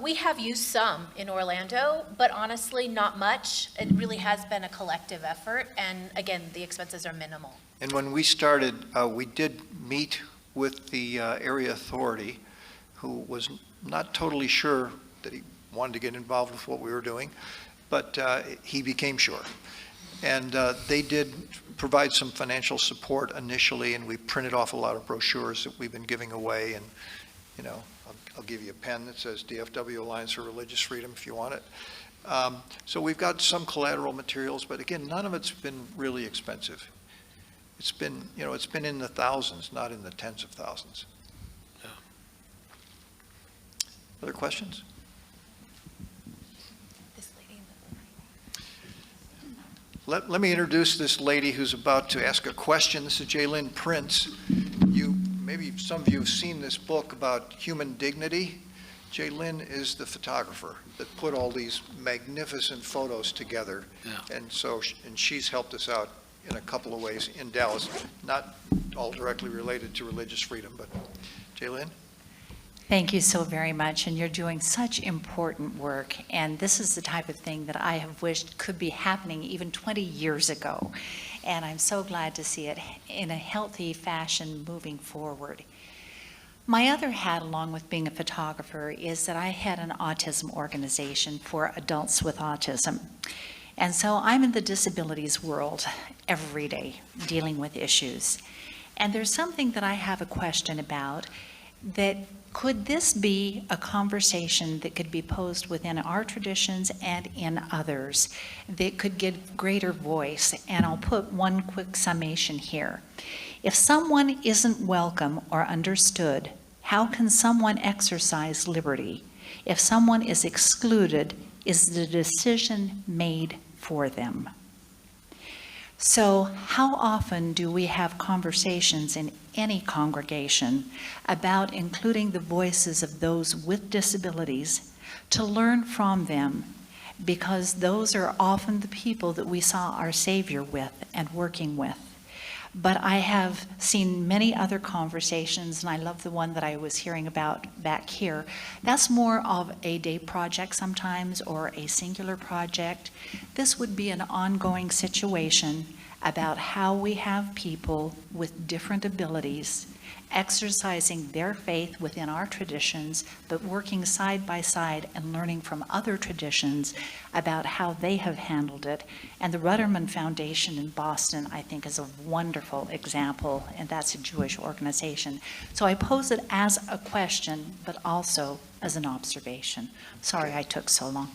[SPEAKER 2] We have used some in Orlando, but honestly, not much. It really has been a collective effort, and again, the expenses are minimal.
[SPEAKER 1] And when we started, we did meet with the area authority, who was not totally sure that he wanted to get involved with what we were doing, but he became sure. And they did provide some financial support initially, and we printed off a lot of brochures that we've been giving away. And, you know, I'll give you a pen that says DFW Alliance for Religious Freedom if you want it. So we've got some collateral materials, but again, none of it's been really expensive. It's been, you know, it's been in the thousands, not in the tens of thousands.
[SPEAKER 3] Yeah.
[SPEAKER 1] Other questions?
[SPEAKER 2] This lady in
[SPEAKER 1] Let me introduce this lady who's about to ask a question. This is Jaylyn Prince. Maybe some of you have seen this book about human dignity. Jaylyn is the photographer that put all these magnificent photos together.
[SPEAKER 3] Yeah.
[SPEAKER 1] And she's helped us out in a couple of ways in Dallas, not all directly related to religious freedom, but Jaylyn?
[SPEAKER 7] Thank you so very much, and you're doing such important work, and this is the type of thing that I have wished could be happening even 20 years ago, and I'm so glad to see it in a healthy fashion moving forward. My other hat, along with being a photographer, is that I had an autism organization for adults with autism, and so I'm in the disabilities world every day dealing with issues, and there's something that I have a question about. That could this be a conversation that could be posed within our traditions and in others that could give greater voice? And I'll put one quick summation here. If someone isn't welcome or understood, how can someone exercise liberty? If someone is excluded, is the decision made for them? So how often do we have conversations in any congregation about including the voices of those with disabilities to learn from them, because those are often the people that we saw our Savior with and working with. But I have seen many other conversations, and I love the one that I was hearing about back here. That's more of a day project sometimes, or a singular project. This would be an ongoing situation about how we have people with different abilities exercising their faith within our traditions, but working side by side and learning from other traditions about how they have handled it. And the Rudderman Foundation in Boston, I think, is a wonderful example, and that's a Jewish organization. So I pose it as a question, but also as an observation. Sorry I took so long.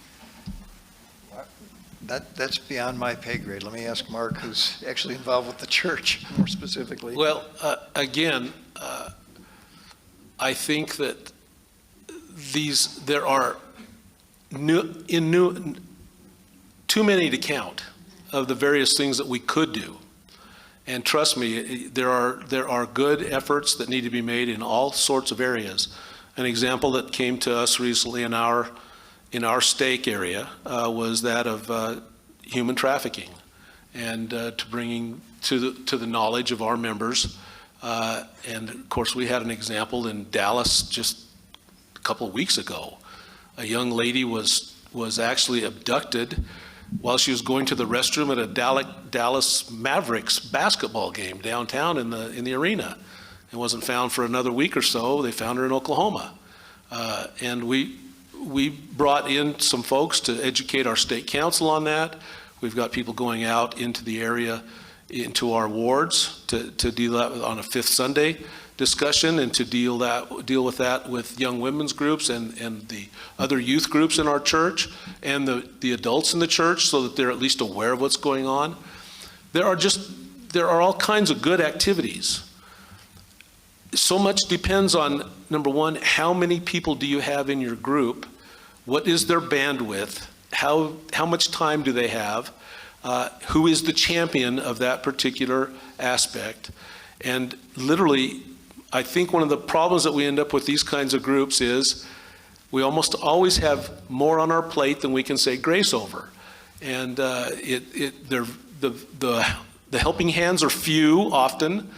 [SPEAKER 1] That's beyond my pay grade. Let me ask Mark, who's actually involved with the church more specifically.
[SPEAKER 3] Well, again, I think that there are too many to count of the various things that we could do. And trust me, there are good efforts that need to be made in all sorts of areas. An example that came to us recently in our stake area was that of human trafficking, and to bringing to the knowledge of our members. And of course, we had an example in Dallas just a couple of weeks ago. A young lady was actually abducted while she was going to the restroom at a Dallas Mavericks basketball game downtown in the arena. It wasn't found for another week or so. They found her in Oklahoma. And we brought in some folks to educate our state council on that. We've got people going out into the area, into our wards to do that on a fifth Sunday, discussion and to deal with that with young women's groups and the other youth groups in our church and the adults in the church, so that they're at least aware of what's going on. There are all kinds of good activities. So much depends on, number one, how many people do you have in your group? What is their bandwidth? How much time do they have? Who is the champion of that particular aspect? And literally, I think one of the problems that we end up with these kinds of groups is we almost always have more on our plate than we can say grace over. And the helping hands are few often.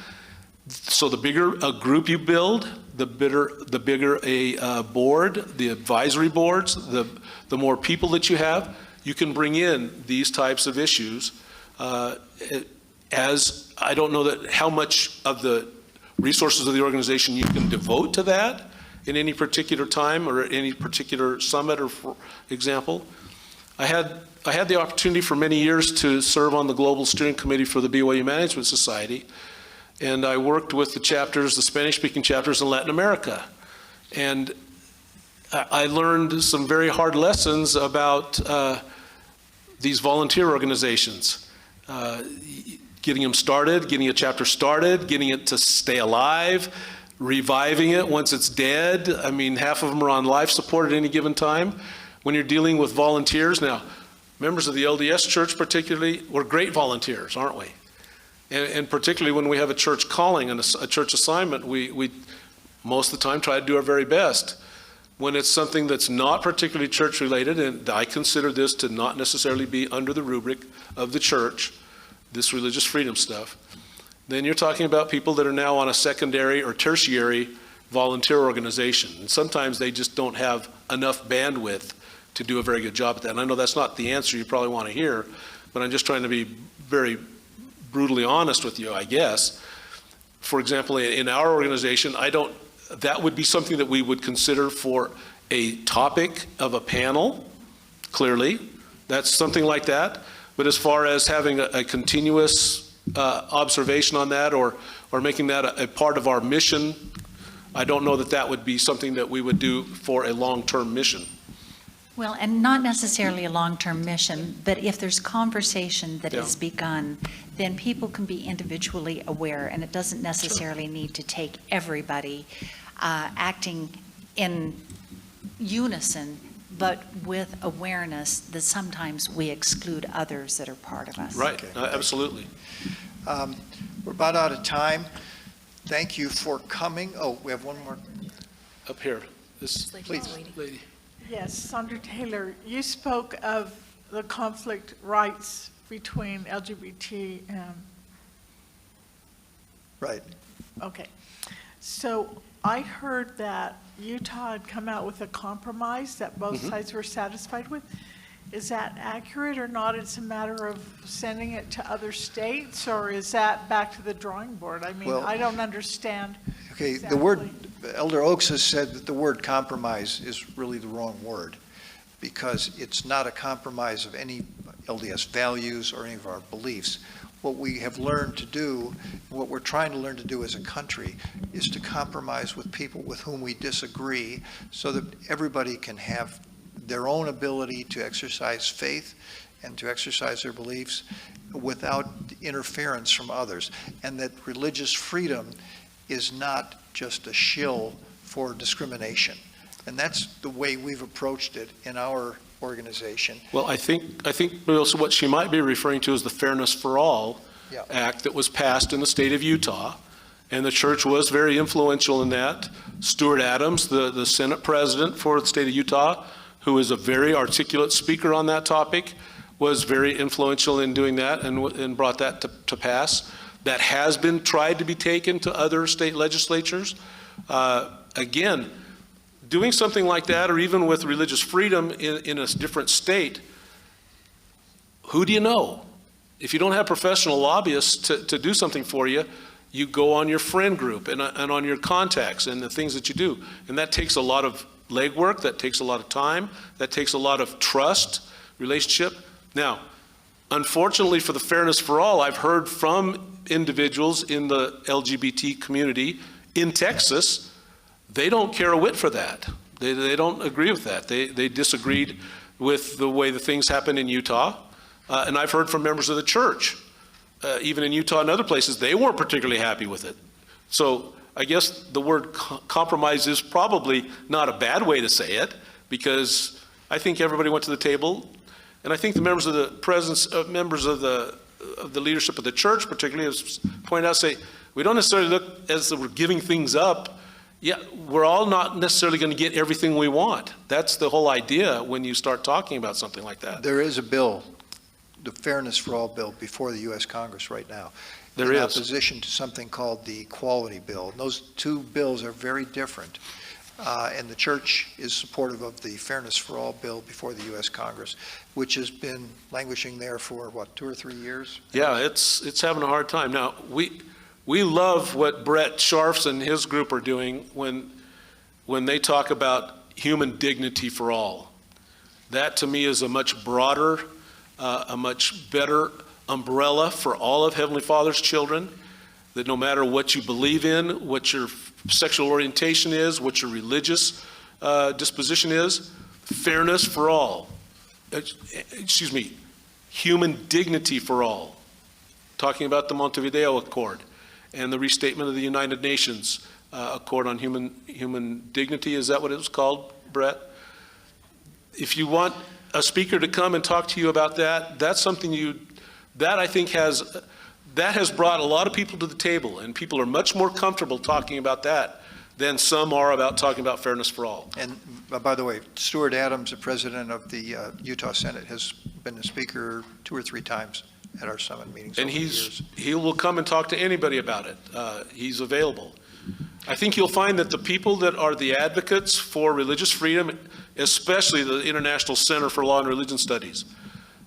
[SPEAKER 3] So the bigger a group you build, the bigger a board, the advisory boards, the more people that you have, you can bring in these types of issues. As I don't know that how much of the resources of the organization you can devote to that in any particular time or any particular summit, or for example. I had the opportunity for many years to serve on the Global Steering Committee for the BYU Management Society, and I worked with the chapters, the Spanish-speaking chapters in Latin America. And I learned some very hard lessons about these volunteer organizations. Getting them started, getting a chapter started, getting it to stay alive, reviving it once it's dead. I mean, half of them are on life support at any given time. When you're dealing with volunteers, now, members of the LDS Church particularly, we're great volunteers, aren't we? And particularly when we have a church calling and a church assignment, we most of the time try to do our very best. When it's something that's not particularly church related, and I consider this to not necessarily be under the rubric of the church, this religious freedom stuff, then you're talking about people that are now on a secondary or tertiary volunteer organization. And sometimes they just don't have enough bandwidth to do a very good job at that. And I know that's not the answer you probably want to hear, but I'm just trying to be very brutally honest with you, I guess. For example, in our organization, that would be something that we would consider for a topic of a panel, clearly. That's something like that. But as far as having a continuous observation on that or making that a part of our mission, I don't know that that would be something that we would do for a long-term mission.
[SPEAKER 7] Well, and not necessarily a long-term mission, but if there's conversation that is begun, then people can be individually aware, and it doesn't necessarily need to take everybody acting in unison, but with awareness that sometimes we exclude others that are part of us.
[SPEAKER 3] Right,
[SPEAKER 1] Okay.
[SPEAKER 3] Absolutely.
[SPEAKER 1] We're about out of time. Thank you for coming. Oh, we have one more.
[SPEAKER 3] Up here, this
[SPEAKER 1] Please.
[SPEAKER 3] lady.
[SPEAKER 8] Yes, Sandra Taylor, you spoke of the conflict rights between LGBT and,
[SPEAKER 1] Right.
[SPEAKER 8] okay. So I heard that Utah had come out with a compromise that both sides were satisfied with. Is that accurate or not? It's a matter of sending it to other states, or is that back to the drawing board? I mean,
[SPEAKER 1] Well,
[SPEAKER 8] I don't understand.
[SPEAKER 1] Okay,
[SPEAKER 8] exactly.
[SPEAKER 1] the word, Elder Oaks has said that the word compromise is really the wrong word, because it's not a compromise of any LDS values or any of our beliefs. What we have learned to do, what we're trying to learn to do as a country, is to compromise with people with whom we disagree, so that everybody can have their own ability to exercise faith and to exercise their beliefs without interference from others. And that religious freedom is not just a shill for discrimination. And that's the way we've approached it in our organization.
[SPEAKER 3] Well, I think also what she might be referring to is the Fairness for All
[SPEAKER 1] Yeah.
[SPEAKER 3] Act that was passed in the state of Utah. And the church was very influential in that. Stuart Adams, the Senate president for the state of Utah, who is a very articulate speaker on that topic, was very influential in doing that and brought that to pass. That has been tried to be taken to other state legislatures. Again, doing something like that, or even with religious freedom in a different state, who do you know? If you don't have professional lobbyists to do something for you, you go on your friend group and on your contacts and the things that you do. And that takes a lot of legwork, that takes a lot of time, that takes a lot of trust, relationship. Now, unfortunately for the Fairness for All, I've heard from individuals in the LGBT community In Texas, they don't care a whit for that. They don't agree with that. They disagreed with the way the things happen in Utah. And I've heard from members of the church, even in Utah and other places, they weren't particularly happy with it. So I guess the word compromise is probably not a bad way to say it, because I think everybody went to the table, and I think the members of the members of the leadership of the church, particularly, as pointed out, say we don't necessarily look as if we're giving things up. Yeah, we're all not necessarily going to get everything we want. That's the whole idea when you start talking about something like that.
[SPEAKER 1] There is a bill, the Fairness for All bill, before the U.S. Congress right now.
[SPEAKER 3] There
[SPEAKER 1] in
[SPEAKER 3] is.
[SPEAKER 1] opposition to something called the Equality Bill. And those two bills are very different. And the church is supportive of the Fairness for All bill before the U.S. Congress, which has been languishing there for, what, 2 or 3 years?
[SPEAKER 3] Yeah, it's having a hard time. Now, we love what Brett Scharfs and his group are doing when they talk about human dignity for all. That, to me, is a much broader, a much better umbrella for all of Heavenly Father's children, that no matter what you believe in, what your sexual orientation is, what your religious disposition is, fairness for all. Excuse me, human dignity for all. Talking about the Montevideo Accord and the restatement of the United Nations Accord on human dignity. Is that what it was called, Brett? If you want a speaker to come and talk to you about that, that's something that I think has brought a lot of people to the table, and people are much more comfortable talking about that than some are about talking about fairness for all.
[SPEAKER 1] And by the way, Stuart Adams, the president of the Utah Senate, has been a speaker 2 or 3 times at our summit meetings
[SPEAKER 3] And
[SPEAKER 1] over the years.
[SPEAKER 3] he will come and talk to anybody about it. He's available. I think you'll find that the people that are the advocates for religious freedom, especially the International Center for Law and Religion Studies,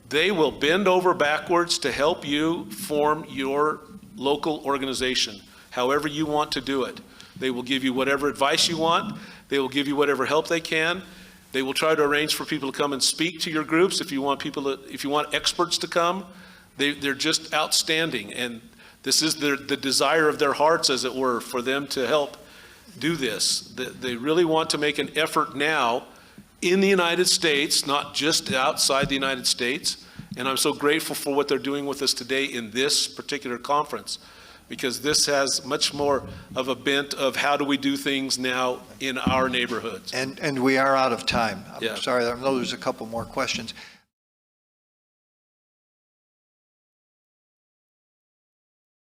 [SPEAKER 3] they will bend over backwards to help you form your local organization, however you want to do it. They will give you whatever advice you want. They will give you whatever help they can. They will try to arrange for people to come and speak to your groups if you want experts to come. They're just outstanding, and this is the desire of their hearts, as it were, for them to help do this. They really want to make an effort now in the United States, not just outside the United States. And I'm so grateful for what they're doing with us today in this particular conference, because this has much more of a bent of how do we do things now in our neighborhoods.
[SPEAKER 1] And we are out of time.
[SPEAKER 3] Yeah.
[SPEAKER 1] I'm sorry, I know there's a couple more questions.